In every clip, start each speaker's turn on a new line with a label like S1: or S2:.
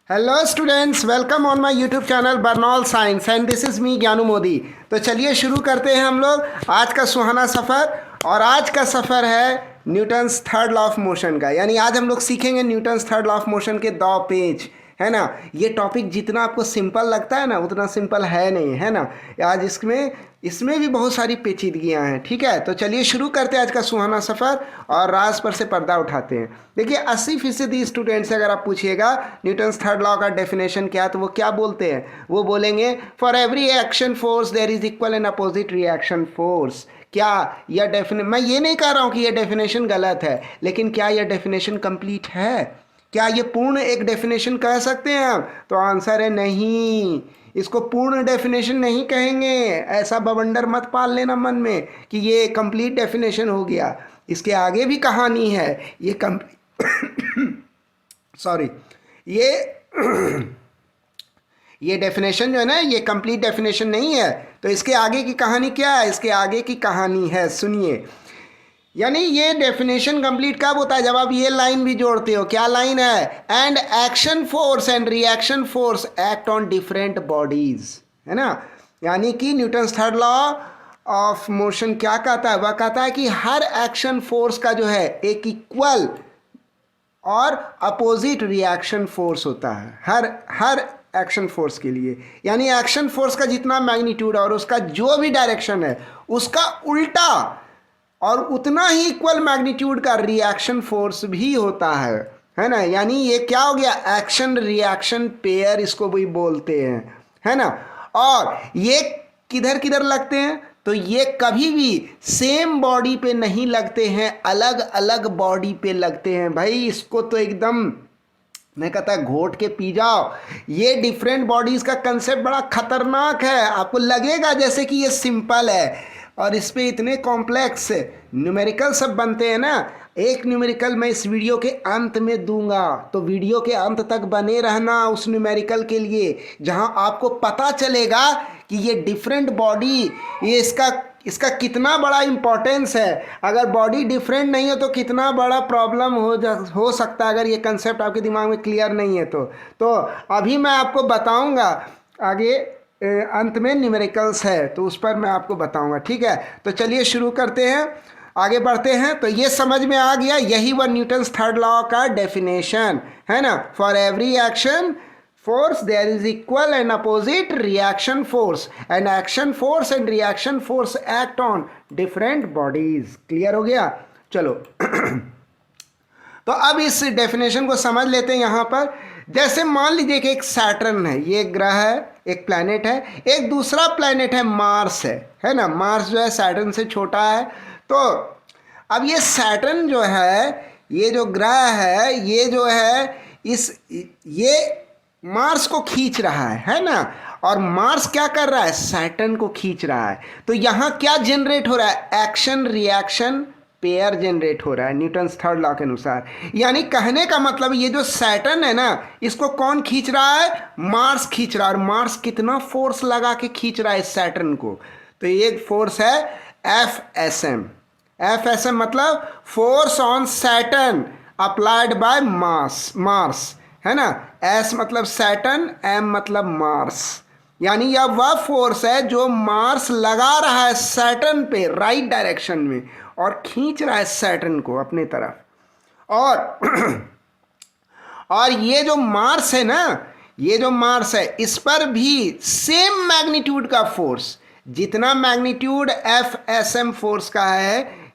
S1: Hello students, welcome on my YouTube channel Burnol science and this is me Gyanu Modi. तो चलिए शुरू करते हैं हम लोग आज का सुहाना सफ़र। और आज का सफ़र है Newton's third law of motion का। यानी आज हम लोग सीखेंगे Newton's third law of motion के 2 पेज, है ना। ये टॉपिक जितना आपको सिंपल लगता है ना उतना सिंपल है नहीं, है ना। आज इसमें भी बहुत सारी पेचीदगियाँ हैं, ठीक है। तो चलिए शुरू करते हैं आज का सुहाना सफ़र और राज पर से पर्दा उठाते हैं। देखिए 80% स्टूडेंट से अगर आप पूछिएगा न्यूटन्स थर्ड लॉ का डेफिनेशन क्या है तो वो क्या बोलते हैं, वो बोलेंगे for every action force there is equal and opposite reaction force. क्या यह मैं ये नहीं कह रहा हूँ कि यह डेफिनेशन गलत है, लेकिन क्या यह डेफिनेशन कंप्लीट है? क्या ये पूर्ण एक डेफिनेशन कह सकते हैं हम? तो आंसर है नहीं। इसको पूर्ण डेफिनेशन नहीं कहेंगे। ऐसा बवंडर मत पाल लेना मन में कि ये कंप्लीट डेफिनेशन हो गया। इसके आगे भी कहानी है। ये सॉरी ये ये डेफिनेशन जो है ना, ये कंप्लीट डेफिनेशन नहीं है। तो इसके आगे की कहानी क्या है? इसके आगे की कहानी है, सुनिए। यानी ये डेफिनेशन कंप्लीट कब होता है? जब आप ये लाइन भी जोड़ते हो। क्या लाइन है? And action force and reaction force act on different bodies, है ना। यानी कि Newton's third law of motion क्या कहता है? वह कहता है कि हर एक्शन फोर्स का जो है एक इक्वल और अपोजिट रिएक्शन फोर्स होता है हर एक्शन फोर्स के लिए। यानी एक्शन फोर्स का जितना मैग्नीट्यूड और उसका जो भी डायरेक्शन है उसका उल्टा और उतना ही इक्वल मैग्नीट्यूड का रिएक्शन फोर्स भी होता है ना। यानी ये क्या हो गया? एक्शन रिएक्शन पेयर इसको भी बोलते हैं, है ना। और ये किधर किधर लगते हैं? तो ये कभी भी सेम बॉडी पे नहीं लगते हैं, अलग अलग बॉडी पे लगते हैं। भाई इसको तो एकदम मैं कहता है घोट के पी जाओ। ये डिफरेंट बॉडीज का कंसेप्ट बड़ा खतरनाक है। आपको लगेगा जैसे कि ये सिंपल है और इस पे इतने कॉम्प्लेक्स न्यूमेरिकल सब बनते हैं ना। एक न्यूमेरिकल मैं इस वीडियो के अंत में दूंगा, तो वीडियो के अंत तक बने रहना उस न्यूमेरिकल के लिए, जहां आपको पता चलेगा कि ये डिफरेंट बॉडी, ये इसका कितना बड़ा इम्पोर्टेंस है। अगर बॉडी डिफरेंट नहीं है तो कितना बड़ा प्रॉब्लम हो सकता है, अगर ये कंसेप्ट आपके दिमाग में क्लियर नहीं है तो अभी मैं आपको बताऊंगा आगे। अंत में न्यूमेरिकल्स है तो उस पर मैं आपको बताऊंगा, ठीक है। तो चलिए शुरू करते हैं, आगे बढ़ते हैं। तो ये समझ में आ गया, यही वह न्यूटन्स थर्ड लॉ का डेफिनेशन है ना। For every action force there is equal and opposite reaction force and action force and reaction force act on different bodies। Clear हो गया? चलो तो अब इस डेफिनेशन को समझ लेते हैं। यहाँ पर जैसे मान लीजिए कि एक सैटर्न है, ये एक ग्रह है, एक प्लैनेट है। एक दूसरा प्लैनेट है मार्स, है ना। मार्स जो है सैटर्न से छोटा है। तो अब ये सैटर्न जो है, ये जो ग्रह है, ये जो है ये मार्स को खींच रहा है ना। और मार्स क्या कर रहा है? सैटर्न को खींच रहा है। तो यहाँ क्या जनरेट हो रहा है? एक्शन रिएक्शन पेयर जनरेट हो रहा है न्यूटन्स थर्ड लॉ के अनुसार। यानी कहने का मतलब ये जो सैटर्न है ना, इसको कौन खींच रहा है? मार्स खींच रहा है। और मार्स कितना फोर्स लगा के खींच रहा है इस सैटर्न को? तो ये फोर्स है FSM। FSM मतलब force on Saturn applied by Mars, है ना। S मतलब सैटर्न, M मतलब मार्स। यानी यह वह फोर्स है जो मार्स लगा रहा है सैटर्न पे राइट डायरेक्शन में और खींच रहा है सैटर्न को अपने तरफ। और ये जो मार्स है ना, ये जो मार्स है, इस पर भी सेम मैग्नीट्यूड का फोर्स, जितना मैग्नीट्यूड FSM फोर्स का है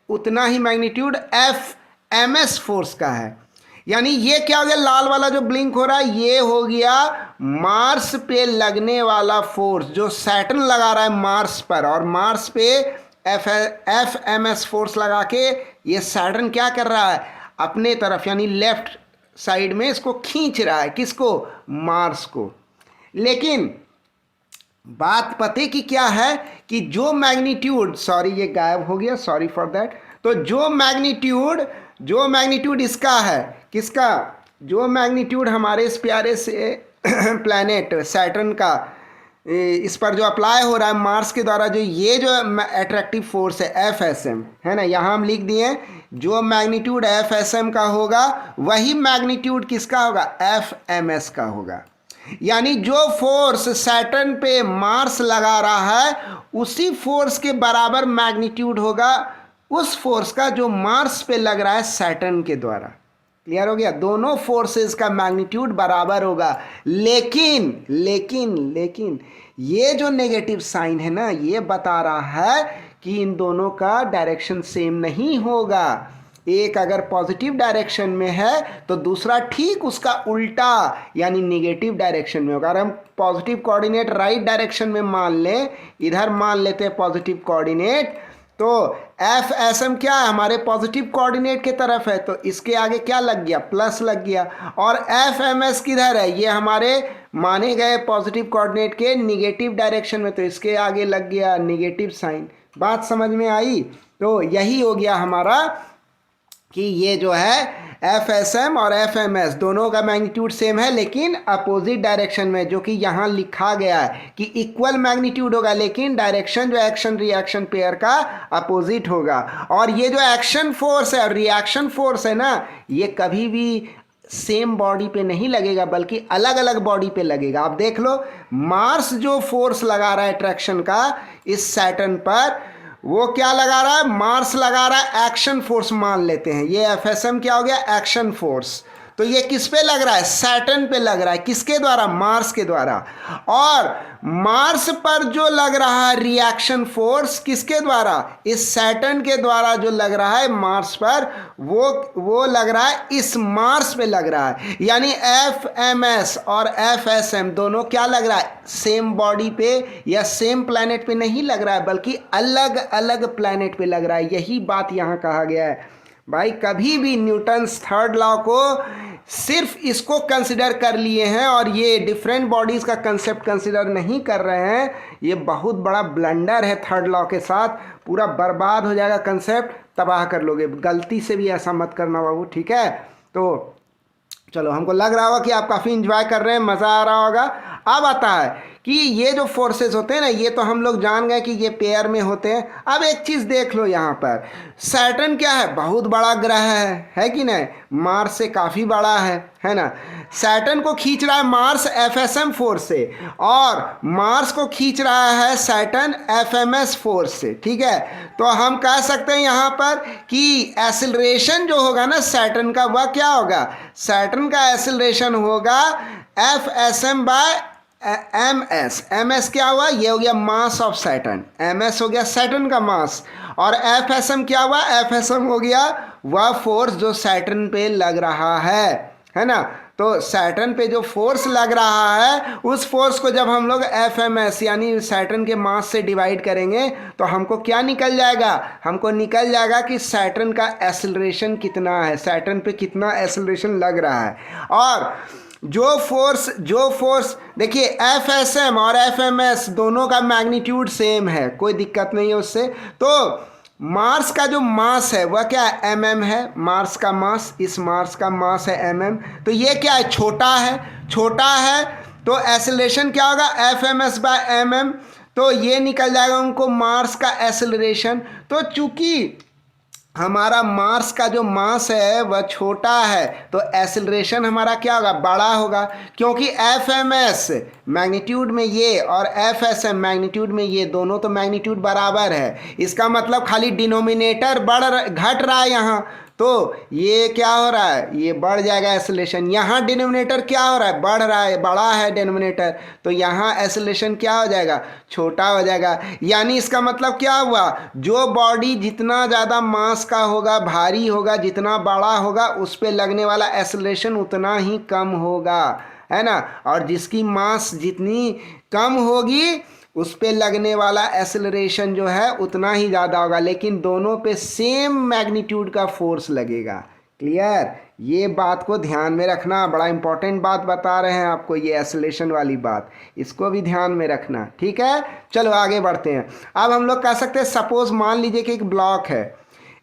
S1: उतना ही मैग्नीट्यूड FMS फोर्स का है। यानी ये क्या हो गया? लाल वाला जो ब्लिंक हो रहा है ये हो गया मार्स पे लगने वाला फोर्स जो सैटर्न लगा रहा है मार्स पर, और मार्स पे FMS फोर्स लगा के ये सैटर्न क्या कर रहा है? अपने तरफ यानी लेफ्ट साइड में इसको खींच रहा है। किसको? मार्स को। लेकिन बात पते की क्या है कि जो मैग्नीट्यूड, सॉरी ये गायब हो गया, सॉरी फॉर दैट। तो जो मैग्नीट्यूड इसका है, किसका? जो मैग्नीट्यूड हमारे इस प्यारे से प्लैनेट सैटर्न का इस पर जो अप्लाई हो रहा है मार्स के द्वारा, जो ये जो अट्रैक्टिव फोर्स है FSM, है ना। यहाँ हम लिख दिए जो मैग्नीट्यूड एफ एस एम का होगा वही मैग्नीट्यूड किसका होगा, एफ एम एस का होगा। यानी जो फोर्स सैटर्न पे मार्स लगा रहा है उसी फोर्स के बराबर मैग्नीट्यूड होगा उस फोर्स का जो मार्स पे लग रहा है सैटर्न के द्वारा। क्लियर हो गया, दोनों फोर्सेस का मैग्नीट्यूड बराबर होगा। लेकिन लेकिन लेकिन ये जो नेगेटिव साइन है ना, ये बता रहा है कि इन दोनों का डायरेक्शन सेम नहीं होगा। एक अगर पॉजिटिव डायरेक्शन में है तो दूसरा ठीक उसका उल्टा यानी नेगेटिव डायरेक्शन में होगा। अगर हम पॉजिटिव कोऑर्डिनेट राइट डायरेक्शन में मान लें, इधर मान लेते हैं पॉजिटिव कोऑर्डिनेट, तो एफ एस एम क्या है, हमारे पॉजिटिव कोऑर्डिनेट के तरफ है, तो इसके आगे क्या लग गया, प्लस लग गया। और एफ एम एस किधर है, ये हमारे माने गए पॉजिटिव कोऑर्डिनेट के निगेटिव डायरेक्शन में, तो इसके आगे लग गया निगेटिव साइन। बात समझ में आई? तो यही हो गया हमारा कि ये जो है एफ एस एम और एफ एम एस दोनों का मैग्नीट्यूड सेम है लेकिन अपोजिट डायरेक्शन में, जो कि यहाँ लिखा गया है कि इक्वल मैग्नीट्यूड होगा लेकिन डायरेक्शन जो एक्शन रिएक्शन पेयर का अपोजिट होगा। और ये जो एक्शन फोर्स है और रिएक्शन फोर्स है ना, ये कभी भी सेम बॉडी पे नहीं लगेगा बल्कि अलग अलग बॉडी पे लगेगा। आप देख लो, मार्स जो फोर्स लगा रहा है अट्रैक्शन का इस सैटर्न पर, वो क्या लगा रहा है, मार्स लगा रहा है एक्शन फोर्स मान लेते हैं। ये एफएसएम क्या हो गया, एक्शन फोर्स। तो ये किस पे लग रहा है, सैटर्न पे लग रहा है, किसके द्वारा, मार्स के द्वारा। और मार्स पर जो लग रहा है रिएक्शन फोर्स किसके द्वारा, इस सैटर्न के द्वारा जो लग रहा है मार्स पर, वो लग रहा है इस मार्स पे लग रहा है। यानी एफ एम एस और एफ एस एम दोनों क्या लग रहा है, सेम बॉडी पे या सेम प्लैनेट पे नहीं लग रहा है बल्कि अलग अलग प्लैनेट पे लग रहा है। यही बात यहाँ कहा गया है। भाई कभी भी न्यूटन्स थर्ड लॉ को सिर्फ इसको कंसिडर कर लिए हैं और ये डिफरेंट बॉडीज़ का कंसेप्ट कंसिडर नहीं कर रहे हैं, ये बहुत बड़ा ब्लंडर है। थर्ड लॉ के साथ पूरा बर्बाद हो जाएगा कंसेप्ट, तबाह कर लोगे। गलती से भी ऐसा मत करना बाबू, ठीक है। तो चलो, हमको लग रहा होगा कि आप काफ़ी इंजॉय कर रहे हैं, मज़ा आ रहा होगा। अब आता है कि ये जो फोर्सेस होते हैं ना, ये तो हम लोग जान गए कि ये पेयर में होते हैं। अब एक चीज़ देख लो यहाँ पर, सैटर्न क्या है, बहुत बड़ा ग्रह है कि नहीं, मार्स से काफ़ी बड़ा है ना। सैटर्न को खींच रहा है मार्स एफएसएम फोर्स से और मार्स को खींच रहा है सैटर्न एफएमएस फोर्स से, ठीक है। तो हम कह सकते हैं यहाँ पर कि एक्सेलरेशन जो होगा ना सैटर्न का, वह क्या होगा, सैटर्न का एक्सेलरेशन होगा एफएसएम बाय एमएस। एमएस क्या हुआ, ये हो गया मास ऑफ सैटर्न, एमएस हो गया सैटर्न का मास, और एफएसएम क्या हुआ, एफएसएम हो गया वह फोर्स जो सैटर्न पे लग रहा है ना। तो सैटर्न पे जो फोर्स लग रहा है उस फोर्स को जब हम लोग एफएमएस यानी सैटर्न के मास से डिवाइड करेंगे तो हमको क्या निकल जाएगा, हमको निकल जाएगा कि सैटर्न का एक्सेलरेशन कितना है, सैटर्न पे कितना एक्सेलरेशन लग रहा है। और जो फोर्स देखिए एफएसएम और एफएमएस दोनों का मैग्नीट्यूड सेम है, कोई दिक्कत नहीं है उससे। तो मार्स का जो मास है वह क्या है, एमएम है, मार्स का मास, इस मार्स का मास है एमएम। तो ये क्या है, छोटा है, तो एक्सेलरेशन क्या होगा, एफएमएस बाय एमएम। तो ये निकल जाएगा उनको मार्स का एक्सेलरेशन। तो चूंकि हमारा मार्स का जो मास है वह छोटा है तो एक्सेलरेशन हमारा क्या होगा, बड़ा होगा, क्योंकि एफएमएस मैग्नीट्यूड में ये और एफएसएम मैग्नीट्यूड में ये, दोनों तो मैग्नीट्यूड बराबर है। इसका मतलब खाली डिनोमिनेटर घट रहा है यहाँ, तो ये क्या हो रहा है, ये बढ़ जाएगा एक्सेलरेशन। यहाँ डिनोमिनेटर क्या हो रहा है, बढ़ रहा है, बड़ा है डिनोमिनेटर, तो यहाँ एक्सेलरेशन क्या हो जाएगा, छोटा हो जाएगा। यानी इसका मतलब क्या हुआ, जो बॉडी जितना ज़्यादा मास का होगा, भारी होगा, जितना बड़ा होगा, उस पर लगने वाला एक्सेलरेशन उतना ही कम होगा, है ना। और जिसकी मास जितनी कम होगी उस पे लगने वाला एक्सेलरेशन जो है उतना ही ज़्यादा होगा, लेकिन दोनों पे सेम मैग्नीट्यूड का फोर्स लगेगा। क्लियर, ये बात को ध्यान में रखना, बड़ा इंपॉर्टेंट बात बता रहे हैं आपको, ये एक्सेलरेशन वाली बात, इसको भी ध्यान में रखना, ठीक है। चलो आगे बढ़ते हैं। अब हम लोग कह सकते हैं, सपोज मान लीजिए कि एक ब्लॉक है,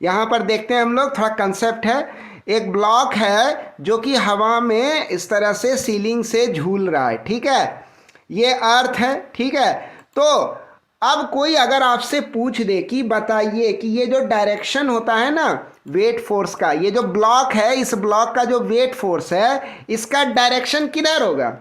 S1: यहाँ पर देखते हैं हम लोग, थोड़ा कंसेप्ट है। एक ब्लॉक है जो कि हवा में इस तरह से सीलिंग से झूल रहा है, ठीक है, ये अर्थ है, ठीक है। तो अब कोई अगर आपसे पूछ दे कि बताइए कि ये जो डायरेक्शन होता है ना, वेट फोर्स का, ये जो ब्लॉक है इस ब्लॉक का जो वेट फोर्स है इसका डायरेक्शन किधर होगा?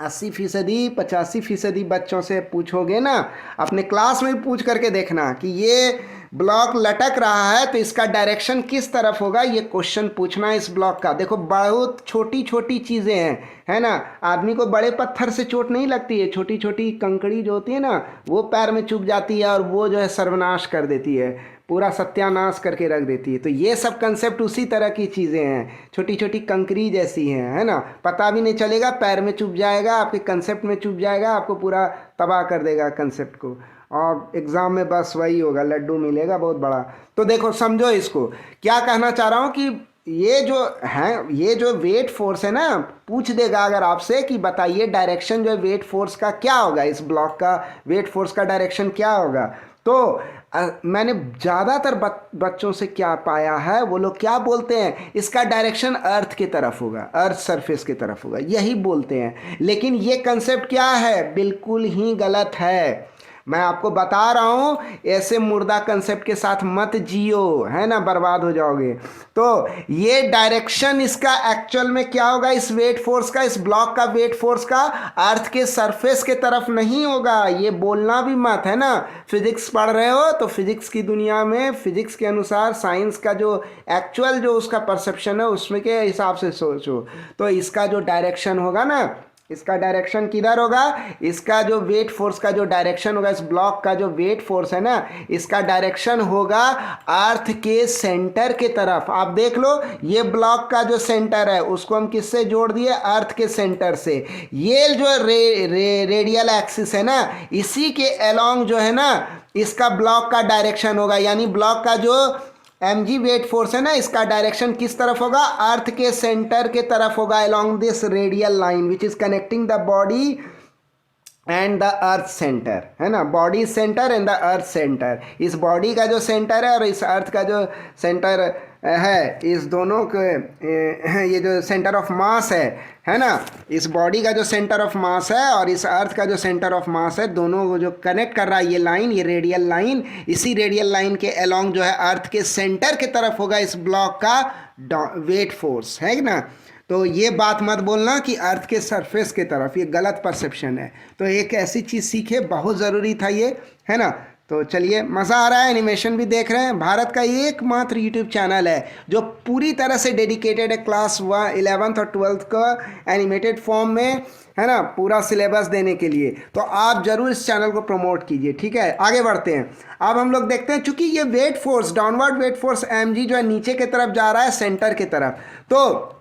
S1: 80%, 85% बच्चों से पूछोगे ना, अपने क्लास में पूछ करके देखना कि ये ब्लॉक लटक रहा है तो इसका डायरेक्शन किस तरफ होगा, ये क्वेश्चन पूछना है इस ब्लॉक का। देखो बहुत छोटी छोटी चीज़ें हैं, है ना। आदमी को बड़े पत्थर से चोट नहीं लगती है, छोटी छोटी कंकड़ी जो होती है ना वो पैर में चुभ जाती है और वो जो है सर्वनाश कर देती है, पूरा सत्यानाश करके रख देती है। तो ये सब कंसेप्ट उसी तरह की चीज़ें हैं, छोटी छोटी कंकरी जैसी हैं, है ना। पता भी नहीं चलेगा, पैर में चुभ जाएगा, आपके कंसेप्ट में चुभ जाएगा, आपको पूरा तबाह कर देगा कंसेप्ट को, और एग्ज़ाम में बस वही होगा, लड्डू मिलेगा बहुत बड़ा। तो देखो समझो इसको, क्या कहना चाह रहा हूँ कि ये जो है, ये जो वेट फोर्स है ना, पूछ देगा अगर आपसे कि बताइए डायरेक्शन जो है वेट फोर्स का क्या होगा, इस ब्लॉक का वेट फोर्स का डायरेक्शन क्या होगा। तो मैंने ज़्यादातर बच्चों से क्या पाया है, वो लोग क्या बोलते हैं, इसका डायरेक्शन अर्थ की तरफ होगा, अर्थ सरफेस की तरफ होगा, यही बोलते हैं। लेकिन ये कंसेप्ट क्या है, बिल्कुल ही गलत है। मैं आपको बता रहा हूँ, ऐसे मुर्दा कंसेप्ट के साथ मत जियो, है ना, बर्बाद हो जाओगे। तो ये डायरेक्शन इसका एक्चुअल में क्या होगा, इस वेट फोर्स का, इस ब्लॉक का वेट फोर्स का अर्थ के सरफेस के तरफ नहीं होगा, ये बोलना भी मत, है ना। फिजिक्स पढ़ रहे हो तो फिजिक्स की दुनिया में फिजिक्स के अनुसार साइंस का जो एक्चुअल जो उसका परसेप्शन है उसमें के हिसाब से सोचो। तो इसका जो डायरेक्शन होगा ना, इसका डायरेक्शन किधर होगा, इसका जो वेट फोर्स का जो डायरेक्शन होगा, इस ब्लॉक का जो वेट फोर्स है ना, इसका डायरेक्शन होगा अर्थ के सेंटर के तरफ। आप देख लो, ये ब्लॉक का जो सेंटर है उसको हम किससे जोड़ दिए, अर्थ के सेंटर से। ये जो रेडियल एक्सिस है ना, इसी के अलोंग जो है ना इसका ब्लॉक का डायरेक्शन होगा, यानी ब्लॉक का जो mg वेट फोर्स है ना, इसका डायरेक्शन किस तरफ होगा, अर्थ के सेंटर के तरफ होगा, along this radial line which is connecting the body and the earth centre, है ना। Body centre and the earth centre, इस बॉडी का जो सेंटर है और इस अर्थ का जो सेंटर है, इस दोनों के ये जो सेंटर ऑफ मास है ना, इस बॉडी का जो सेंटर ऑफ मास है और इस अर्थ का जो सेंटर ऑफ मास है, दोनों को जो कनेक्ट कर रहा है ये लाइन, ये रेडियल लाइन, इसी रेडियल लाइन के अलोंग जो है अर्थ के सेंटर के तरफ होगा इस ब्लॉक का वेट फोर्स, है ना। तो ये बात मत बोलना कि अर्थ के सरफेस के तरफ, ये गलत परसेप्शन है। तो एक ऐसी चीज़ सीखे, बहुत ज़रूरी था ये, है ना। तो चलिए, मज़ा आ रहा है, एनिमेशन भी देख रहे हैं। भारत का एकमात्र यूट्यूब चैनल है जो पूरी तरह से डेडिकेटेड है क्लास 11th और 12th का एनिमेटेड फॉर्म में, है ना, पूरा सिलेबस देने के लिए। तो आप ज़रूर इस चैनल को प्रमोट कीजिए, ठीक है। आगे बढ़ते हैं। अब हम लोग देखते हैं, चूंकि ये weight force, downward weight force mg जो है नीचे की तरफ जा रहा है, सेंटर की तरफ, तो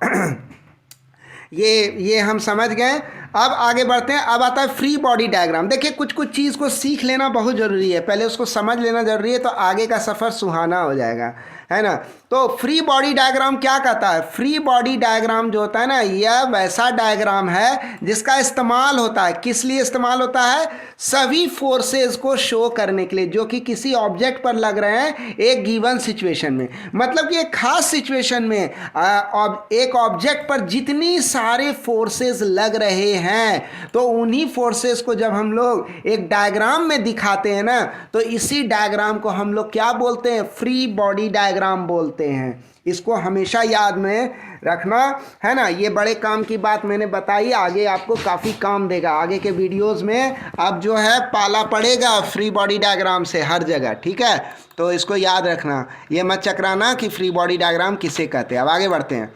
S1: ये हम समझ गए। अब आगे बढ़ते हैं। अब आता है फ्री बॉडी डायग्राम। देखिए, कुछ कुछ चीज़ को सीख लेना बहुत ज़रूरी है, पहले उसको समझ लेना ज़रूरी है, तो आगे का सफ़र सुहाना हो जाएगा, है ना। तो फ्री बॉडी डायग्राम क्या कहता है, फ्री बॉडी डायग्राम जो होता है ना, यह वैसा डायग्राम है जिसका इस्तेमाल होता है, किस लिए इस्तेमाल होता है, सभी फोर्सेस को शो करने के लिए जो कि किसी ऑब्जेक्ट पर लग रहे हैं एक गिवन सिचुएशन में। मतलब कि एक खास सिचुएशन में एक ऑब्जेक्ट पर जितनी सारे फोर्सेस लग रहे हैं, तो उन्हीं फोर्सेस को जब हम लोग एक डायग्राम में दिखाते हैं ना, तो इसी डायग्राम को हम लोग क्या बोलते हैं, फ्री बॉडी डायग्राम बोलते हैं। इसको हमेशा याद में रखना, है ना। ये बड़े काम की बात मैंने बताई, आगे आपको काफ़ी काम देगा। आगे के वीडियोस में अब जो है पाला पड़ेगा फ्री बॉडी डायग्राम से हर जगह, ठीक है। तो इसको याद रखना, ये मत चकराना कि फ्री बॉडी डायग्राम किसे कहते हैं। अब आगे बढ़ते हैं।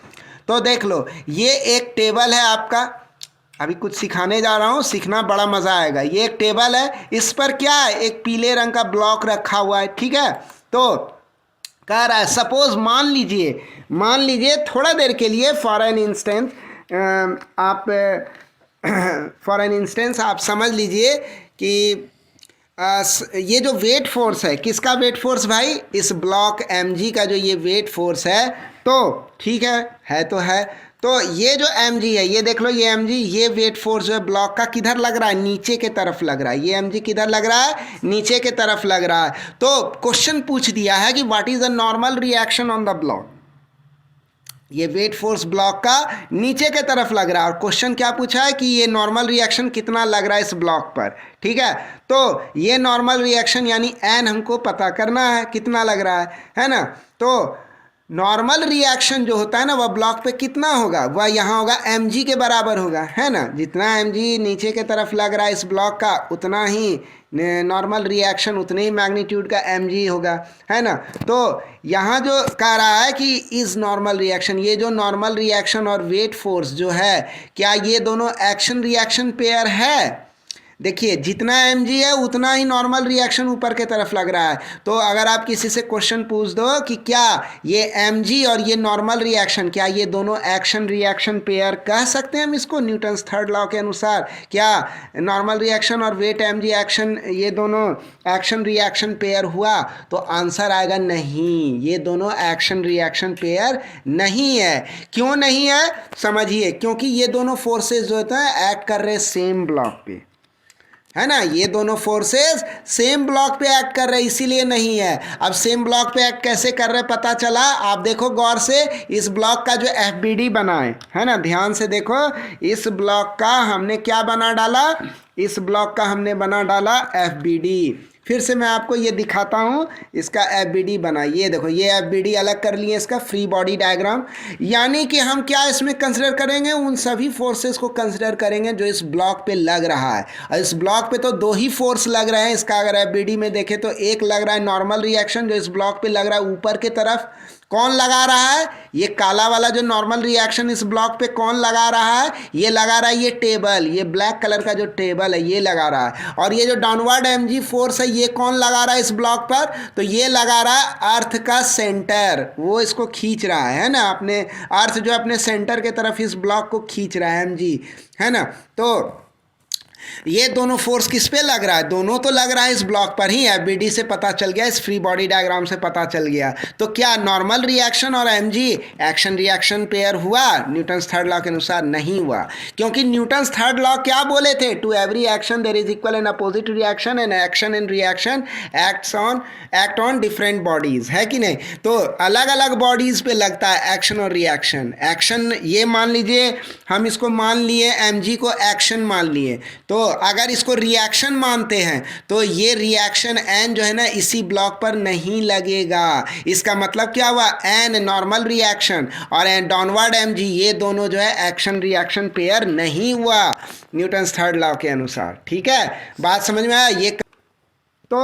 S1: तो देख लो, ये एक टेबल है आपका, अभी कुछ सिखाने जा रहा हूँ, सीखना बड़ा मज़ा आएगा। ये एक टेबल है, इस पर क्या है, एक पीले रंग का ब्लॉक रखा हुआ है, ठीक है। तो कह रहा है, सपोज मान लीजिए थोड़ा देर के लिए, फॉर एन इंस्टेंस आप समझ लीजिए कि ये जो वेट फोर्स है, किसका वेट फोर्स भाई, इस ब्लॉक mg का जो ये वेट फोर्स है, तो ठीक है तो है। तो ये जो mg है, ये देख लो, ये mg, ये वेट फोर्स जो है ब्लॉक का किधर लग रहा है, नीचे के तरफ लग रहा है। ये mg किधर लग रहा है, नीचे के तरफ लग रहा है। तो क्वेश्चन पूछ दिया है कि what is the normal reaction on the block. ये वेट फोर्स ब्लॉक का नीचे के तरफ लग रहा है, और क्वेश्चन क्या पूछा है कि ये नॉर्मल रिएक्शन कितना लग रहा है इस ब्लॉक पर, ठीक है। तो ये नॉर्मल रिएक्शन यानी n हमको पता करना है कितना लग रहा है ना। तो नॉर्मल रिएक्शन जो होता है ना वह ब्लॉक पे कितना होगा, वह यहाँ होगा mg के बराबर होगा, है ना। जितना mg नीचे के तरफ लग रहा है इस ब्लॉक का उतना ही नॉर्मल रिएक्शन उतने ही मैग्नीट्यूड का mg होगा, है ना। तो यहाँ जो कह रहा है कि इज नॉर्मल रिएक्शन, ये जो नॉर्मल रिएक्शन और वेट फोर्स जो है क्या ये दोनों एक्शन रिएक्शन पेयर है। देखिए जितना mg है उतना ही नॉर्मल रिएक्शन ऊपर के तरफ लग रहा है। तो अगर आप किसी से क्वेश्चन पूछ दो कि क्या ये mg और ये नॉर्मल रिएक्शन क्या ये दोनों एक्शन रिएक्शन पेयर कह सकते हैं हम इसको न्यूटन्स थर्ड लॉ के अनुसार, क्या नॉर्मल रिएक्शन और वेट mg एक्शन ये दोनों एक्शन रिएक्शन पेयर हुआ, तो आंसर आएगा नहीं, ये दोनों एक्शन रिएक्शन पेयर नहीं है। क्यों नहीं है समझिए, क्योंकि ये दोनों फोर्सेस जो होते हैं एक्ट कर रहे हैं सेम ब्लॉक पे, है ना। ये दोनों फोर्सेस सेम ब्लॉक पे एक्ट कर रहे हैं इसीलिए नहीं है। अब सेम ब्लॉक पे एक्ट कैसे कर रहे हैं पता चला, आप देखो गौर से, इस ब्लॉक का जो FBD बना है ना, ध्यान से देखो, इस ब्लॉक का हमने क्या बना डाला, इस ब्लॉक का हमने बना डाला FBD। फिर से मैं आपको ये दिखाता हूँ, इसका FBD बना, ये देखो ये FBD अलग कर लिए इसका फ्री बॉडी डायग्राम। यानी कि हम क्या इसमें कंसिडर करेंगे, उन सभी फोर्सेस को कंसिडर करेंगे जो इस ब्लॉक पे लग रहा है। और इस ब्लॉक पे तो दो ही फोर्स लग रहे हैं, इसका अगर FBD में देखें तो एक लग रहा है नॉर्मल रिएक्शन जो इस ब्लॉक पे लग रहा है ऊपर की तरफ। कौन लगा रहा है, ये काला वाला जो नॉर्मल रिएक्शन इस ब्लॉक पे कौन लगा रहा है, ये लगा रहा है ये टेबल, ये ब्लैक कलर का जो टेबल है ये लगा रहा है। और ये जो डाउनवर्ड mg फोर्स है ये कौन लगा रहा है इस ब्लॉक पर, तो ये लगा रहा है अर्थ का सेंटर, वो इसको खींच रहा है ना, अपने अर्थ जो अपने सेंटर के तरफ इस ब्लॉक को खींच रहा है mg, है ना। तो ये दोनों फोर्स किस पे लग रहा है, दोनों तो लग रहा है इस ब्लॉक पर ही। FBD से पता चल गया, इस फ्री बॉडी डायग्राम से पता चल गया। तो क्या नॉर्मल रिएक्शन और mg एक्शन रिएक्शन पेयर हुआ, न्यूटन्स थर्ड लॉ के अनुसार नहीं हुआ। क्योंकि न्यूटन्स थर्ड लॉ क्या बोले थे, to every action there is equal and opposite reaction and action and reaction act on different bodies, है कि नहीं। तो अलग अलग बॉडीज पे लगता है एक्शन और रिएक्शन। एक्शन ये मान लीजिए, हम इसको मान लिए mg को एक्शन मान लिए, तो अगर इसको रिएक्शन मानते हैं तो ये रिएक्शन n जो है ना इसी ब्लॉक पर नहीं लगेगा। इसका मतलब क्या हुआ, n नॉर्मल रिएक्शन और डाउनवर्ड mg ये दोनों जो है एक्शन रिएक्शन पेयर नहीं हुआ न्यूटन्स थर्ड लॉ के अनुसार। ठीक है, बात समझ में आया ये। तो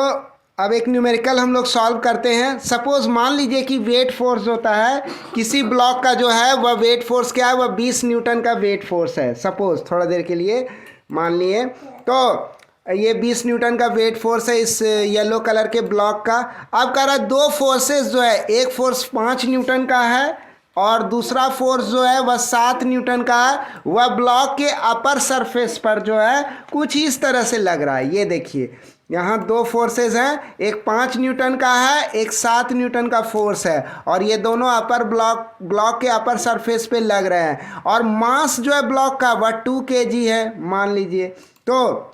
S1: अब एक न्यूमेरिकल हम लोग सॉल्व करते हैं। सपोज मान लीजिए कि वेट फोर्स होता है किसी ब्लॉक का, जो है वह वेट फोर्स क्या है, वह 20 न्यूटन का वेट फोर्स है। सपोज थोड़ा देर के लिए मान लिए, तो ये 20 न्यूटन का वेट फोर्स है इस येलो कलर के ब्लॉक का। अब कह रहा है दो फोर्सेस जो है, एक फोर्स 5 न्यूटन का है और दूसरा फोर्स जो है वह 7 न्यूटन का है। वह ब्लॉक के अपर सरफेस पर जो है कुछ इस तरह से लग रहा है। ये देखिए यहाँ दो फोर्सेस हैं, एक 5 न्यूटन का है, एक 7 न्यूटन का फोर्स है, और ये दोनों अपर ब्लॉक के अपर सरफेस पे लग रहे हैं। और मास जो है ब्लॉक का वह 2 kg है मान लीजिए। तो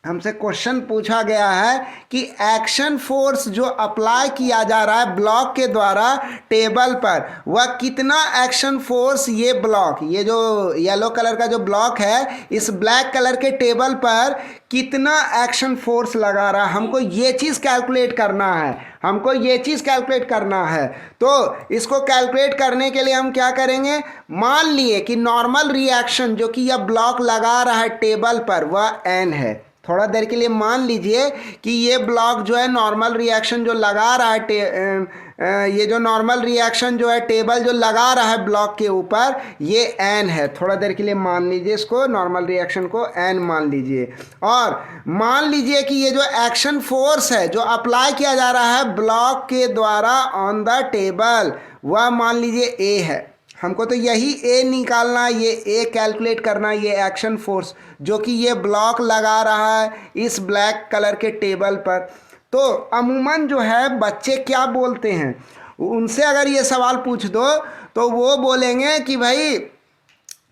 S1: हमसे क्वेश्चन पूछा गया है कि एक्शन फोर्स जो अप्लाई किया जा रहा है ब्लॉक के द्वारा टेबल पर, वह कितना एक्शन फोर्स ये ब्लॉक, ये जो येलो कलर का जो ब्लॉक है इस ब्लैक कलर के टेबल पर कितना एक्शन फोर्स लगा रहा है। हमको ये चीज़ कैलकुलेट करना है, हमको ये चीज़ कैलकुलेट करना है। तो इसको कैलकुलेट करने के लिए हम क्या करेंगे, मान लिए कि नॉर्मल रिएक्शन जो कि यह ब्लॉक लगा रहा है टेबल पर वह n है। थोड़ा देर के लिए मान लीजिए कि ये ब्लॉक जो है नॉर्मल रिएक्शन जो लगा रहा है, ये जो नॉर्मल रिएक्शन जो है टेबल जो लगा रहा है ब्लॉक के ऊपर ये n है। थोड़ा देर के लिए मान लीजिए इसको, नॉर्मल रिएक्शन को n मान लीजिए। और मान लीजिए कि ये जो एक्शन फोर्स है जो अप्लाई किया जा रहा है ब्लॉक के द्वारा ऑन द टेबल वह मान लीजिए a है। हमको तो यही ए निकालना है, ये ए कैलकुलेट करना है, ये एक्शन फोर्स जो कि ये ब्लॉक लगा रहा है इस ब्लैक कलर के टेबल पर। तो अमूमन जो है बच्चे क्या बोलते हैं, उनसे अगर ये सवाल पूछ दो तो वो बोलेंगे कि भाई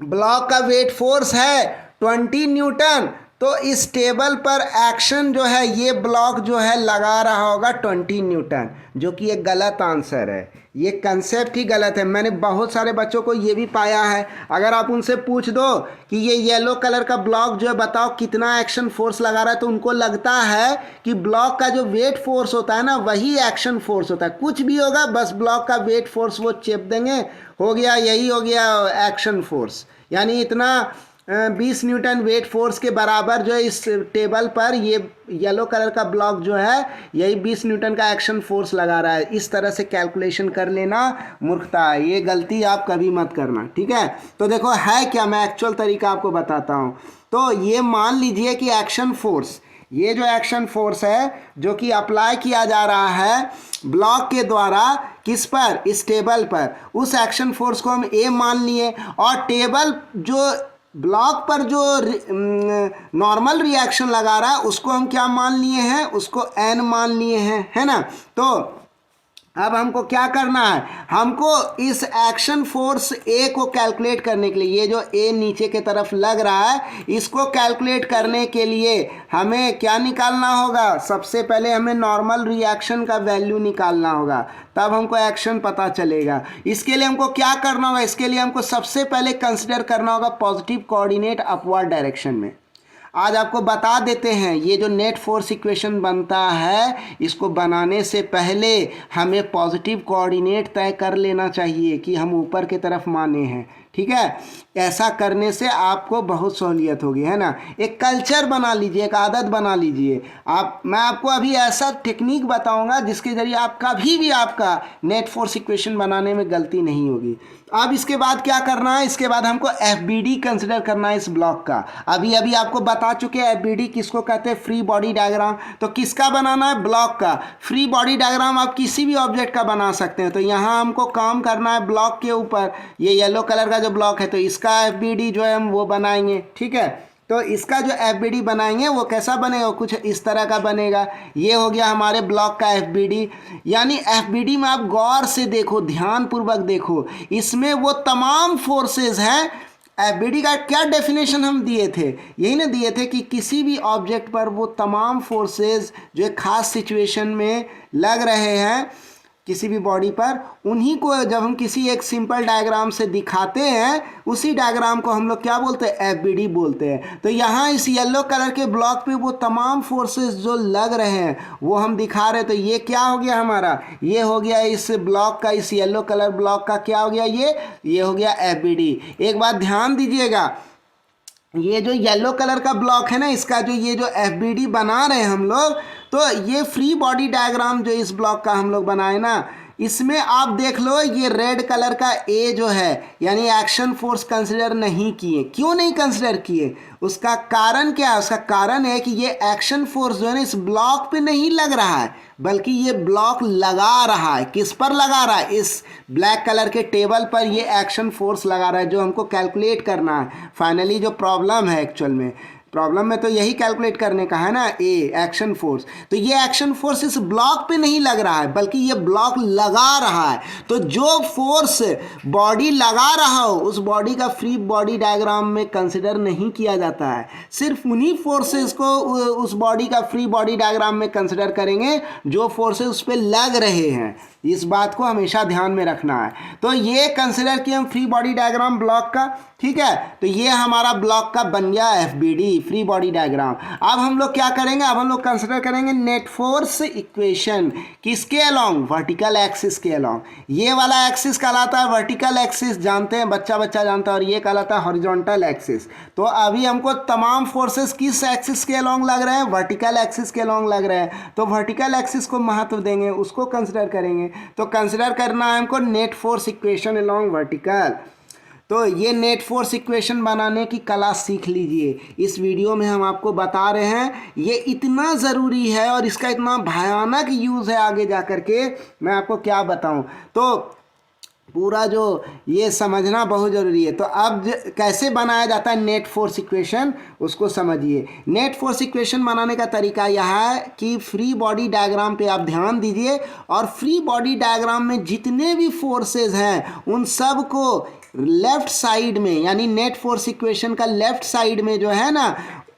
S1: ब्लॉक का वेट फोर्स है 20 न्यूटन, तो इस टेबल पर एक्शन जो है ये ब्लॉक जो है लगा रहा होगा 20 न्यूटन, जो कि एक गलत आंसर है। ये कंसेप्ट ही गलत है। मैंने बहुत सारे बच्चों को ये भी पाया है, अगर आप उनसे पूछ दो कि ये येलो कलर का ब्लॉक जो है बताओ कितना एक्शन फोर्स लगा रहा है, तो उनको लगता है कि ब्लॉक का जो वेट फोर्स होता है ना वही एक्शन फोर्स होता है। कुछ भी होगा बस ब्लॉक का वेट फोर्स वो चेप देंगे, हो गया, यही हो गया एक्शन फोर्स। यानी इतना 20 न्यूटन वेट फोर्स के बराबर जो है इस टेबल पर ये येलो कलर का ब्लॉक जो है यही 20 न्यूटन का एक्शन फोर्स लगा रहा है। इस तरह से कैलकुलेशन कर लेना मूर्खता है, ये गलती आप कभी मत करना, ठीक है। तो देखो है क्या, मैं एक्चुअल तरीका आपको बताता हूँ। तो ये मान लीजिए कि एक्शन फोर्स, ये जो एक्शन फोर्स है जो कि अप्लाई किया जा रहा है ब्लॉक के द्वारा, किस पर, इस टेबल पर, उस एक्शन फोर्स को हम ए मान लिए, और टेबल जो ब्लॉक पर जो नॉर्मल रिएक्शन लगा रहा है उसको हम क्या मान लिए हैं, उसको एन मान लिए हैं, है ना। तो अब हमको क्या करना है, हमको इस एक्शन फोर्स ए को कैलकुलेट करने के लिए, ये जो ए नीचे के तरफ लग रहा है इसको कैलकुलेट करने के लिए हमें क्या निकालना होगा, सबसे पहले हमें नॉर्मल रिएक्शन का वैल्यू निकालना होगा, तब हमको एक्शन पता चलेगा। इसके लिए हमको क्या करना होगा, इसके लिए हमको सबसे पहले कंसिडर करना होगा पॉजिटिव कोऑर्डिनेट अपवर्ड डायरेक्शन में। आज आपको बता देते हैं ये जो नेट फोर्स इक्वेशन बनता है इसको बनाने से पहले हमें पॉजिटिव कोऑर्डिनेट तय कर लेना चाहिए कि हम ऊपर की तरफ माने हैं, ठीक है। ऐसा करने से आपको बहुत सहूलियत होगी, है ना। एक कल्चर बना लीजिए, एक आदत बना लीजिए आप। मैं आपको अभी ऐसा टेक्निक बताऊंगा जिसके ज़रिए आप कभी भी आपका नेट फोर्स इक्वेशन बनाने में गलती नहीं होगी। अब इसके बाद क्या करना है, इसके बाद हमको FBD कंसिडर करना है इस ब्लॉक का। अभी अभी आपको बता चुके हैं FBD किसको कहते हैं, फ्री बॉडी डायग्राम। तो किसका बनाना है, ब्लॉक का। फ्री बॉडी डायग्राम आप किसी भी ऑब्जेक्ट का बना सकते हैं। तो यहाँ हमको काम करना है ब्लॉक के ऊपर, ये येलो कलर का जो ब्लॉक है तो इसका FBD जो है हम वो बनाएंगे, ठीक है। तो इसका जो FBD बनाएंगे वो कैसा बनेगा, कुछ इस तरह का बनेगा। ये हो गया हमारे ब्लॉक का FBD। यानी FBD में आप गौर से देखो, ध्यानपूर्वक देखो, इसमें वो तमाम फोर्सेस हैं। FBD का क्या डेफिनेशन हम दिए थे, यही ना दिए थे कि किसी भी ऑब्जेक्ट पर वो तमाम फोर्सेस जो एक खास सिचुएशन में लग रहे हैं किसी भी बॉडी पर, उन्हीं को जब हम किसी एक सिंपल डायग्राम से दिखाते हैं उसी डायग्राम को हम लोग क्या बोलते हैं, FBD बोलते हैं। तो यहाँ इस येलो कलर के ब्लॉक पे वो तमाम फोर्सेस जो लग रहे हैं वो हम दिखा रहे हैं। तो ये क्या हो गया हमारा, ये हो गया इस ब्लॉक का, इस येलो कलर ब्लॉक का क्या हो गया, ये हो गया FBD। एक बात ध्यान दीजिएगा, ये जो येलो कलर का ब्लॉक है ना, इसका जो ये जो FBD बना रहे हैं हम लोग, तो ये फ्री बॉडी डायग्राम जो इस ब्लॉक का हम लोग बनाए ना, इसमें आप देख लो ये रेड कलर का ए जो है यानी एक्शन फोर्स कंसिडर नहीं किए। क्यों नहीं कंसिडर किए, उसका कारण क्या है, उसका कारण है कि ये एक्शन फोर्स जो है ना इस ब्लॉक पे नहीं लग रहा है, बल्कि ये ब्लॉक लगा रहा है। किस पर लगा रहा है, इस ब्लैक कलर के टेबल पर ये एक्शन फोर्स लगा रहा है जो हमको कैलकुलेट करना है। फाइनली जो प्रॉब्लम है, एक्चुअल में प्रॉब्लम में तो यही कैलकुलेट करने का है ना, ए एक्शन फोर्स। तो ये एक्शन फोर्स इस ब्लॉक पे नहीं लग रहा है बल्कि ये ब्लॉक लगा रहा है। तो जो फोर्स बॉडी लगा रहा हो उस बॉडी का फ्री बॉडी डायग्राम में कंसिडर नहीं किया जाता है, सिर्फ उन्हीं फोर्सेस को उस बॉडी का फ्री बॉडी डायग्राम में कंसिडर करेंगे जो फोर्सेस उस पर लग रहे हैं। इस बात को हमेशा ध्यान में रखना है। तो ये कंसिडर किया हम फ्री बॉडी डायग्राम ब्लॉक का, ठीक है। तो ये हमारा ब्लॉक का बन गया FBD, फ्री बॉडी डायग्राम। अब हम लोग क्या करेंगे, अब हम लोग कंसिडर करेंगे नेट फोर्स इक्वेशन। किसके अलोंग, वर्टिकल एक्सिस के अलोंग। ये वाला एक्सिस कहलाता है वर्टिकल एक्सिस, जानते हैं, बच्चा बच्चा जानता है, और ये कहलाता है हॉरिजॉन्टल एक्सिस। तो अभी हमको तमाम फोर्सेस किस एक्सिस के अलोंग लग रहे हैं, वर्टिकल एक्सिस के अलोंग लग रहे हैं। तो वर्टिकल एक्सिस को महत्व देंगे, उसको कंसिडर करेंगे। तो कंसिडर करना है हमको net force equation along vertical. तो ये नेट फोर्स इक्वेशन बनाने की कला सीख लीजिए। इस वीडियो में हम आपको बता रहे हैं ये इतना ज़रूरी है और इसका इतना भयानक यूज़ है आगे जा कर के, मैं आपको क्या बताऊं। तो पूरा जो ये समझना बहुत ज़रूरी है। तो अब कैसे बनाया जाता है नेट फोर्स इक्वेशन, उसको समझिए। नेट फोर्स इक्वेशन बनाने का तरीका यह है कि फ्री बॉडी डायग्राम पे आप ध्यान दीजिए, और फ्री बॉडी डायग्राम में जितने भी फोर्सेस हैं उन सब को लेफ़्ट साइड में, यानी नेट फोर्स इक्वेशन का लेफ़्ट साइड में जो है ना,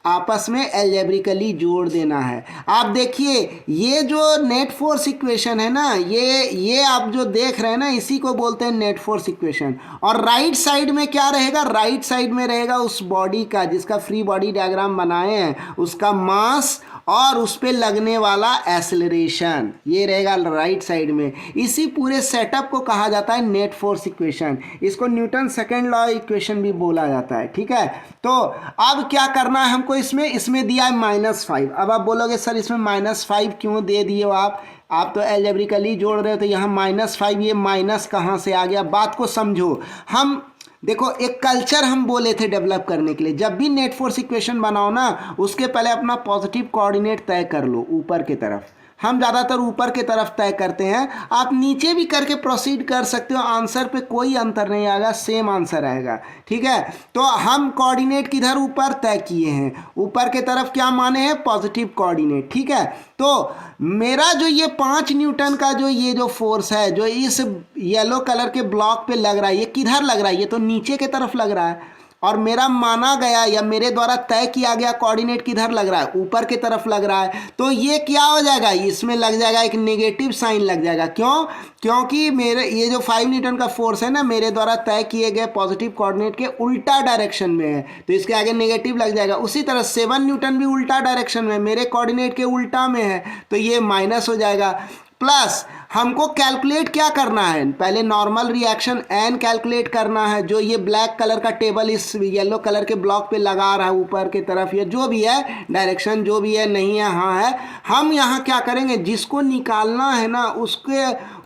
S1: आपस में एल्जेब्रिकली जोड़ देना है। आप देखिए ये जो नेट फोर्स इक्वेशन है ना, ये आप जो देख रहे हैं ना, इसी को बोलते हैं नेट फोर्स इक्वेशन। और राइट साइड में क्या रहेगा? राइट साइड में रहेगा उस बॉडी का, जिसका फ्री बॉडी डायग्राम बनाए हैं, उसका मास और उस पर लगने वाला एक्सेलरेशन, ये रहेगा राइट साइड में। इसी पूरे सेटअप को कहा जाता है नेट फोर्स इक्वेशन। इसको न्यूटन सेकेंड लॉ इक्वेशन भी बोला जाता है, ठीक है। तो अब क्या करना है हमको, इसमें दिया है -5। अब आप बोलोगे सर इसमें -5 क्यों दे दिए हो आप तो एल्जेब्रिकली जोड़ रहे हो, तो यहाँ -5, ये माइनस कहाँ से आ गया? बात को समझो। हम देखो एक कल्चर हम बोले थे डेवलप करने के लिए, जब भी नेट फोर्स इक्वेशन बनाओ ना, उसके पहले अपना पॉजिटिव कोऑर्डिनेट तय कर लो ऊपर की तरफ। हम ज़्यादातर ऊपर की तरफ तय करते हैं, आप नीचे भी करके प्रोसीड कर सकते हो, आंसर पे कोई अंतर नहीं आएगा, सेम आंसर आएगा, ठीक है। तो हम कोऑर्डिनेट किधर ऊपर तय किए हैं, ऊपर के तरफ क्या माने हैं? पॉजिटिव कोऑर्डिनेट, ठीक है। तो मेरा जो ये 5 न्यूटन का ये जो फोर्स है, जो इस येलो कलर के ब्लॉक पे लग रहा है, ये किधर लग रहा है? ये तो नीचे की तरफ लग रहा है। और मेरा माना गया या मेरे द्वारा तय किया गया कोऑर्डिनेट किधर लग रहा है? ऊपर की तरफ लग रहा है। तो ये क्या हो जाएगा? इसमें लग जाएगा एक नेगेटिव साइन लग जाएगा। क्यों? क्योंकि मेरे ये जो 5 न्यूटन का फोर्स है ना, मेरे द्वारा तय किए गए पॉजिटिव कोऑर्डिनेट के उल्टा डायरेक्शन में है, तो इसके आगे नेगेटिव लग जाएगा। उसी तरह 7 न्यूटन भी उल्टा डायरेक्शन में, मेरे कोऑर्डिनेट के उल्टा में है, तो ये माइनस हो जाएगा। प्लस हमको कैलकुलेट क्या करना है? पहले नॉर्मल रिएक्शन एन कैलकुलेट करना है, जो ये ब्लैक कलर का टेबल इस येलो कलर के ब्लॉक पे लगा रहा है ऊपर की तरफ, या जो भी है डायरेक्शन, जो भी है, नहीं है, हाँ है। हम यहाँ क्या करेंगे, जिसको निकालना है ना,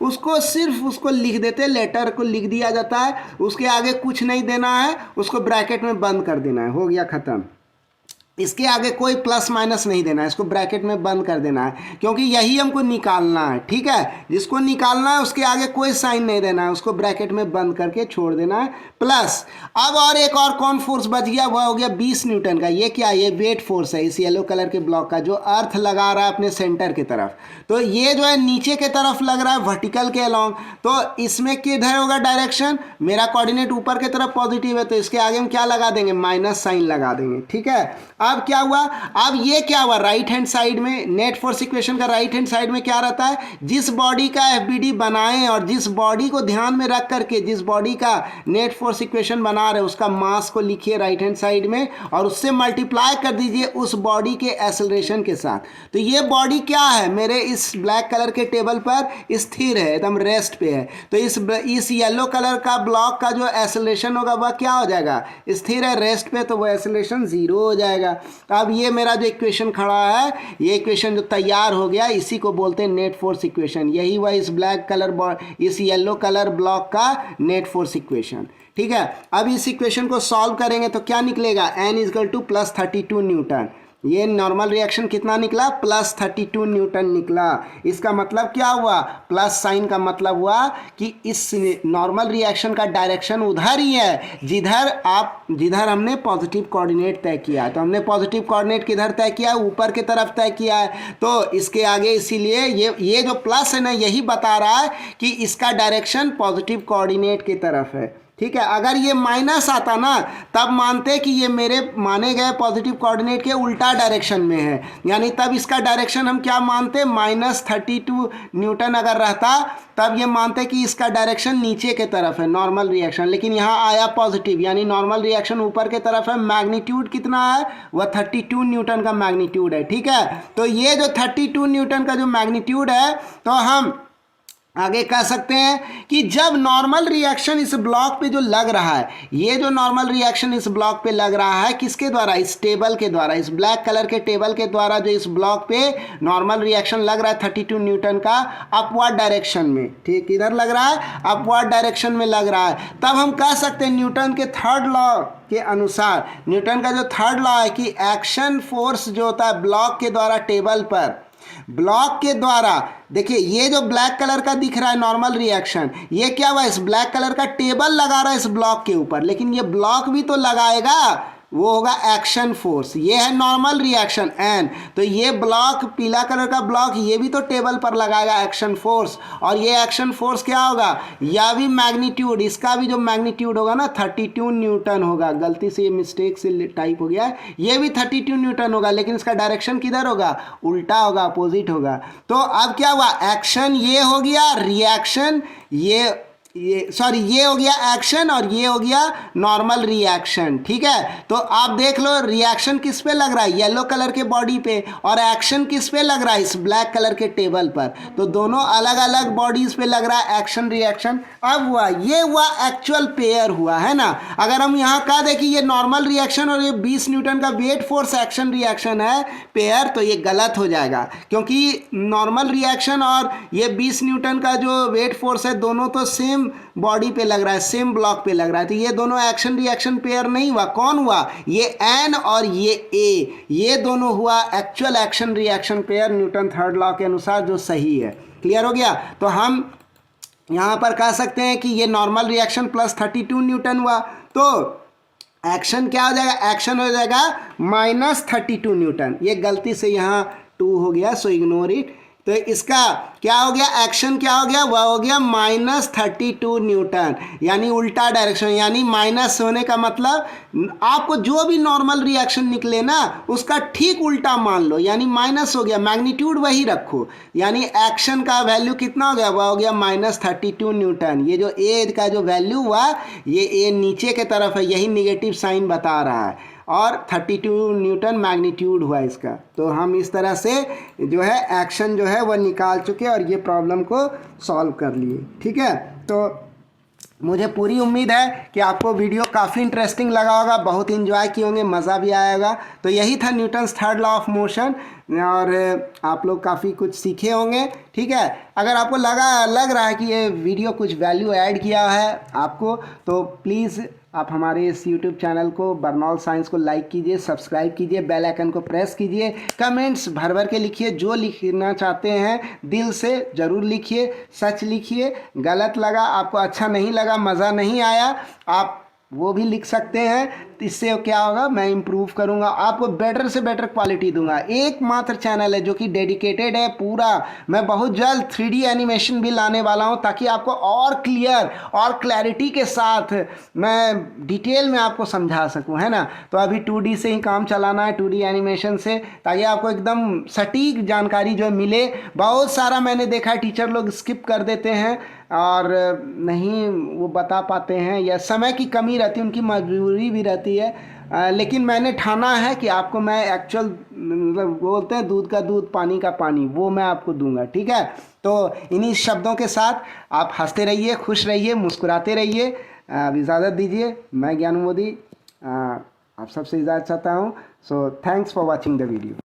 S1: उसको सिर्फ उसको लिख देते, लेटर को लिख दिया जाता है, उसके आगे कुछ नहीं देना है, उसको ब्रैकेट में बंद कर देना है, हो गया ख़त्म। इसके आगे कोई प्लस माइनस नहीं देना है, इसको ब्रैकेट में बंद कर देना है, क्योंकि यही हमको निकालना है, ठीक है। जिसको निकालना है उसके आगे कोई साइन नहीं देना है, उसको ब्रैकेट में बंद करके छोड़ देना है। प्लस अब और एक और कौन फोर्स बच गया? वह हो गया 20 न्यूटन का। ये क्या? ये वेट फोर्स है इस येलो कलर के ब्लॉक का, जो अर्थ लगा रहा है अपने सेंटर की तरफ। तो ये जो है नीचे की तरफ लग रहा है वर्टिकल के अलॉन्ग, तो इसमें किधर होगा डायरेक्शन? मेरा कोऑर्डिनेट ऊपर की तरफ पॉजिटिव है, तो इसके आगे हम क्या लगा देंगे? माइनस साइन लगा देंगे, ठीक है। अब क्या हुआ? अब ये क्या हुआ? राइट हैंड साइड में नेट फोर्स इक्वेशन का राइट हैंड साइड में क्या रहता है? जिस बॉडी का एफबीडी बनाएं और जिस बॉडी को ध्यान में रख करके जिस बॉडी का नेट फोर्स इक्वेशन बना रहे, उसका मास को लिखिए राइट हैंड साइड में और उससे मल्टीप्लाई कर दीजिए उस बॉडी के एक्सेलरेशन के साथ। तो ये बॉडी क्या है? मेरे इस ब्लैक कलर के टेबल पर स्थिर है, एकदम रेस्ट पे है। तो इस येलो कलर का ब्लॉक का जो एक्सेलरेशन होगा वह क्या हो जाएगा? स्थिर है, रेस्ट पे, तो वह एक्सेलरेशन 0 हो जाएगा। अब ये मेरा जो इक्वेशन खड़ा है, ये इक्वेशन जो तैयार हो गया, इसी को बोलते हैं नेट फोर्स इक्वेशन। यही हुआ इस ब्लैक कलर, इस येलो कलर ब्लॉक का नेट फोर्स इक्वेशन, ठीक है। अब इस इक्वेशन को सॉल्व करेंगे तो क्या निकलेगा? n = +32 Newton. ये नॉर्मल रिएक्शन कितना निकला? +32 न्यूटन निकला। इसका मतलब क्या हुआ? प्लस साइन का मतलब हुआ कि इस नॉर्मल रिएक्शन का डायरेक्शन उधर ही है जिधर हमने पॉजिटिव कोऑर्डिनेट तय किया है। तो हमने पॉजिटिव कोऑर्डिनेट किधर तय किया है? ऊपर की तरफ तय किया है। तो इसके आगे इसीलिए ये जो प्लस है ना, यही बता रहा है कि इसका डायरेक्शन पॉजिटिव कोऑर्डिनेट की तरफ है, ठीक है। अगर ये माइनस आता ना, तब मानते कि ये मेरे माने गए पॉजिटिव कोऑर्डिनेट के उल्टा डायरेक्शन में है, यानी तब इसका डायरेक्शन हम क्या मानते? -32 न्यूटन अगर रहता तब ये मानते कि इसका डायरेक्शन नीचे के तरफ है, नॉर्मल रिएक्शन। लेकिन यहाँ आया पॉजिटिव, यानी नॉर्मल रिएक्शन ऊपर के तरफ है। मैग्नीट्यूड कितना है? वह 32 न्यूटन का मैग्नीट्यूड है, ठीक है। तो ये जो 32 न्यूटन का जो मैग्नीट्यूड है, तो हम आगे कह सकते हैं कि जब नॉर्मल रिएक्शन इस ब्लॉक पे जो लग रहा है, ये जो नॉर्मल रिएक्शन इस ब्लॉक पे लग रहा है, किसके द्वारा? इस टेबल के द्वारा, इस ब्लैक कलर के टेबल के द्वारा जो इस ब्लॉक पे नॉर्मल रिएक्शन लग रहा है 32 न्यूटन का अपवर्ड डायरेक्शन में, ठीक, इधर लग रहा है, अपवर्ड डायरेक्शन में लग रहा है। तब हम कह सकते हैं न्यूटन के थर्ड लॉ के अनुसार, न्यूटन का जो थर्ड लॉ है कि एक्शन फोर्स जो होता है ब्लॉक के द्वारा टेबल पर, ब्लॉक के द्वारा, देखिए ये जो ब्लैक कलर का दिख रहा है नॉर्मल रिएक्शन, ये क्या हुआ? इस ब्लैक कलर का टेबल लगा रहा है इस ब्लॉक के ऊपर, लेकिन ये ब्लॉक भी तो लगाएगा वो होगा एक्शन फोर्स। ये है नॉर्मल रिएक्शन एन, तो ये ब्लॉक पीला कलर का ब्लॉक ये भी तो टेबल पर लगाएगा एक्शन फोर्स, और ये एक्शन फोर्स क्या होगा, या भी मैग्नीट्यूड, इसका भी जो मैग्नीट्यूड होगा ना 32 न्यूटन होगा। गलती से ये मिस्टेक से टाइप हो गया है, ये भी 32 न्यूटन होगा, लेकिन इसका डायरेक्शन किधर होगा, उल्टा होगा, अपोजिट होगा। तो अब क्या हुआ, एक्शन ये हो गया, रिएक्शन ये सॉरी ये हो गया एक्शन, और ये हो गया नॉर्मल रिएक्शन। ठीक है, तो आप देख लो रिएक्शन किस पे लग रहा है, येलो कलर के बॉडी पे, और एक्शन किस पे लग रहा है, इस ब्लैक कलर के टेबल पर। तो दोनों अलग अलग बॉडीज पे लग रहा है एक्शन रिएक्शन। अब हुआ ये हुआ एक्चुअल पेयर हुआ है ना। अगर हम यहाँ कह दें कि ये नॉर्मल रिएक्शन और ये 20 न्यूटन का वेट फोर्स एक्शन रिएक्शन है पेयर, तो ये गलत हो जाएगा, क्योंकि नॉर्मल रिएक्शन और ये 20 न्यूटन का जो वेट फोर्स है दोनों तो सेम बॉडी पे लग रहा है, सेम ब्लॉक पे लग रहा है, तो ये दोनों एक्शन रिएक्शन पेयर नहीं हुआ। कौन हुआ, ये एन और ये ए, ये दोनों हुआ actual action reaction pair Newton third law के अनुसार, जो सही है। क्लियर हो गया। तो हम यहाँ पर कह सकते हैं कि ये नॉर्मल रिएक्शन प्लस 32 न्यूटन हुआ, तो एक्शन क्या हो जाएगा, एक्शन हो जाएगा माइनस 32 न्यूटन। ये गलती से यहाँ 2 हो गया, सो इग्नोर इट। तो इसका क्या हो गया, एक्शन क्या हो गया, वह हो गया माइनस 32 न्यूटन, यानी उल्टा डायरेक्शन। यानी माइनस होने का मतलब आपको जो भी नॉर्मल रिएक्शन निकले ना उसका ठीक उल्टा मान लो, यानी माइनस हो गया, मैग्नीट्यूड वही रखो, यानी एक्शन का वैल्यू कितना हो गया, वह हो गया माइनस 32 न्यूटन। ये जो ए का जो वैल्यू हुआ, ये ए नीचे के तरफ है, यही निगेटिव साइन बता रहा है, और 32 न्यूटन मैग्नीट्यूड हुआ इसका। तो हम इस तरह से जो है एक्शन जो है वह निकाल चुके और ये प्रॉब्लम को सॉल्व कर लिए। ठीक है, तो मुझे पूरी उम्मीद है कि आपको वीडियो काफ़ी इंटरेस्टिंग लगा होगा, बहुत इंजॉय किए होंगे, मज़ा भी आएगा। तो यही था Newton's third law of motion, और आप लोग काफ़ी कुछ सीखे होंगे। ठीक है, अगर आपको लग रहा है कि ये वीडियो कुछ वैल्यू ऐड किया है आपको, तो प्लीज़ आप हमारे इस YouTube चैनल को बर्नौल साइंस को लाइक कीजिए, सब्सक्राइब कीजिए, बेल आइकन को प्रेस कीजिए, कमेंट्स भर भर के लिखिए, जो लिखना चाहते हैं दिल से ज़रूर लिखिए, सच लिखिए। गलत लगा, आपको अच्छा नहीं लगा, मज़ा नहीं आया, आप वो भी लिख सकते हैं। इससे क्या होगा, मैं इम्प्रूव करूंगा, आपको बेटर से बेटर क्वालिटी दूंगा। एकमात्र चैनल है जो कि डेडिकेटेड है पूरा। मैं बहुत जल्द 3D एनिमेशन भी लाने वाला हूं, ताकि आपको और क्लियर और क्लैरिटी के साथ मैं डिटेल में आपको समझा सकूं, है ना। तो अभी 2D से ही काम चलाना है, 2D एनिमेशन से, ताकि आपको एकदम सटीक जानकारी जो मिले। बहुत सारा मैंने देखा है टीचर लोग स्किप कर देते हैं और नहीं वो बता पाते हैं, या समय की कमी रहती है, उनकी मजबूरी भी रहती है। लेकिन मैंने ठाना है कि आपको मैं एक्चुअल मतलब बोलते हैं दूध का दूध पानी का पानी, वो मैं आपको दूंगा। ठीक है, तो इन्हीं शब्दों के साथ आप हंसते रहिए, खुश रहिए, मुस्कुराते रहिए। अब इजाज़त दीजिए, मैं ज्ञानू मोदी आप सबसे इजाज़त चाहता हूँ। So thanks for watching the video.